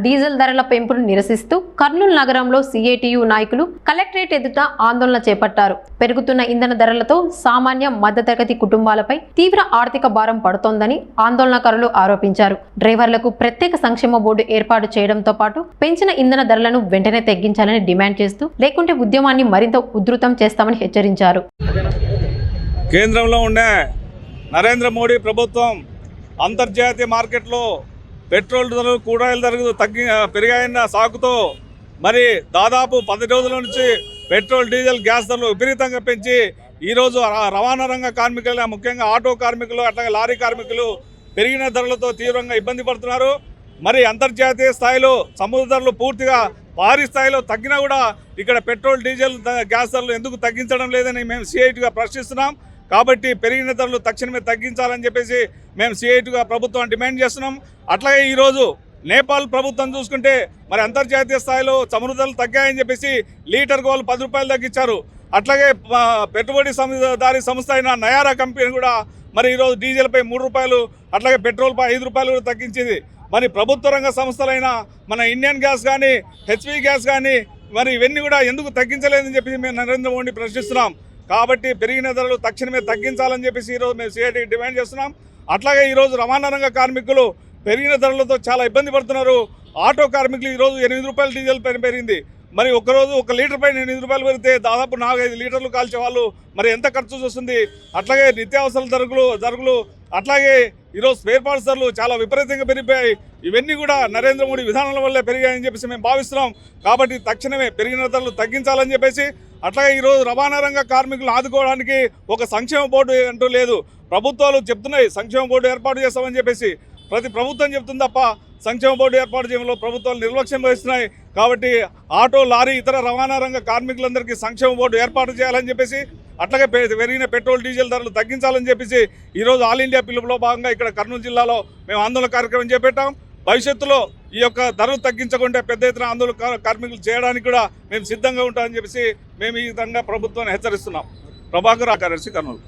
Diesel ధరల పెంపును నిరసిస్తూ కర్నూలు నగరంలో సిఐటియు నాయకులు కలెక్టరేట్ ఎదుట ఆందోళన చేపట్టారు. పెరుగుతున్న ఇంధన ధరలతో సామాన్య మధ్యతరగతి కుటుంబాలపై తీవ్ర ఆర్థిక భారం పడుతోందని ఆందోళనకారులు ఆరోపించారు. డ్రైవర్లకు ప్రత్యేక సంక్షేమ బోర్డు ఏర్పాటు చేయడంతో పాటు పెంచిన ఇంధన ధరలను వెంటనే తగ్గించాలని డిమాండ్ చేస్తూ, లేకుంటే ఉద్యమాన్ని మరింత ఉధృతం చేస్తామని హెచ్చరించారు. కేంద్రంలో ఉండే నరేంద్ర మోడీ ప్రభుత్వం అంతర్జాతీయ మార్కెట్లో పెట్రోల్ ధరలు, కూరగాయల ధరలు పెరిగాయన్న సాకుతో మరి దాదాపు 10 రోజుల నుంచి పెట్రోల్, డీజిల్, గ్యాస్ ధరలు విపరీతంగా పెంచి ఈరోజు రవాణా రంగ కార్మికులు, ముఖ్యంగా ఆటో కార్మికులు, అట్లాగే లారీ కార్మికులు పెరిగిన ధరలతో తీవ్రంగా ఇబ్బంది పడుతున్నారు. మరి అంతర్జాతీయ స్థాయిలో సముద్ర ధరలు పూర్తిగా భారీ స్థాయిలో తగ్గినా కూడా ఇక్కడ పెట్రోల్, డీజిల్, గ్యాస్ ధరలు ఎందుకు తగ్గించడం లేదని మేము సిఐటిగా ప్రశ్నిస్తున్నాం. కాబట్టి పెరిగిన ధరలు తక్షణమే తగ్గించాలని చెప్పేసి మేము సిఐటిగా ప్రభుత్వం డిమాండ్ చేస్తున్నాం. అట్లాగే ఈరోజు నేపాల్ ప్రభుత్వం చూసుకుంటే మరి అంతర్జాతీయ స్థాయిలో సముద్ర ధరలు తగ్గాయని చెప్పేసి లీటర్కు వాళ్ళు 10 రూపాయలు తగ్గించారు. అట్లాగే పెట్టుబడిదారీ సంస్థ అయిన నయారా కంపెనీ కూడా మరి ఈరోజు డీజిల్పై 3 రూపాయలు, అట్లాగే పెట్రోల్పై 5 రూపాయలు కూడా తగ్గించింది. మరి ప్రభుత్వ రంగ సంస్థలైన మన ఇండియన్ గ్యాస్ కానీ, హెచ్పి గ్యాస్ కానీ మరి ఇవన్నీ కూడా ఎందుకు తగ్గించలేదని చెప్పి మేము నరేంద్ర మోడీ ప్రశ్నిస్తున్నాం. కాబట్టి పెరిగిన ధరలు తక్షణమే తగ్గించాలని చెప్పేసి ఈరోజు మేము సిఐటికి డిమాండ్ చేస్తున్నాం. అట్లాగే ఈరోజు రవాణా రంగ కార్మికులు పెరిగిన ధరలతో చాలా ఇబ్బంది పడుతున్నారు. ఆటో కార్మికులు ఈరోజు 8 రూపాయలు డీజిల్ పెరిగింది. మరి ఒకరోజు 1 లీటర్ పైన 8 రూపాయలు పెరిగితే దాదాపు 4-5 లీటర్లు కాల్చే వాళ్ళు మరి ఎంత ఖర్చు వస్తుంది. అట్లాగే నిత్యావసర ధరలు అట్లాగే ఈరోజు స్పేర్ పార్ట్స్ ధరలు చాలా విపరీతంగా పెరిగిపోయాయి. ఇవన్నీ కూడా నరేంద్ర మోడీ విధానాల వల్లే పెరిగాయని చెప్పేసి మేము భావిస్తున్నాం. కాబట్టి తక్షణమే పెరిగిన ధరలు తగ్గించాలని చెప్పేసి, అట్లాగే ఈరోజు రవాణా రంగ కార్మికులను ఆదుకోవడానికి ఒక సంక్షేమ బోర్డు అంటూ లేదు. ప్రభుత్వాలు చెప్తున్నాయి సంక్షేమ బోర్డు ఏర్పాటు చేస్తామని చెప్పేసి, ప్రతి ప్రభుత్వం చెప్తుంది తప్ప సంక్షేమ బోర్డు ఏర్పాటు చేయడంలో ప్రభుత్వాలు నిర్లక్ష్యం వహిస్తున్నాయి. కాబట్టి ఆటో, లారీ, ఇతర రవాణా రంగ కార్మికులందరికీ సంక్షేమ బోర్డు ఏర్పాటు చేయాలని చెప్పేసి, అట్లాగే పెరిగిన పెట్రోల్, డీజిల్ ధరలు తగ్గించాలని చెప్పేసి ఈరోజు ఆల్ ఇండియా పిలుపులో భాగంగా ఇక్కడ కర్నూలు జిల్లాలో మేము ఆందోళన కార్యక్రమం చేపట్టాం. భవిష్యత్తులో ఈ యొక్క ధరలు తగ్గించకుండా పెద్ద ఎత్తున ఆందోళన కార్మికులు చేయడానికి కూడా మేము సిద్ధంగా ఉంటామని చెప్పేసి మేము ఈ విధంగా ప్రభుత్వాన్ని హెచ్చరిస్తున్నాం. ప్రభాకర్, కార్యదర్శి, కర్నూలు.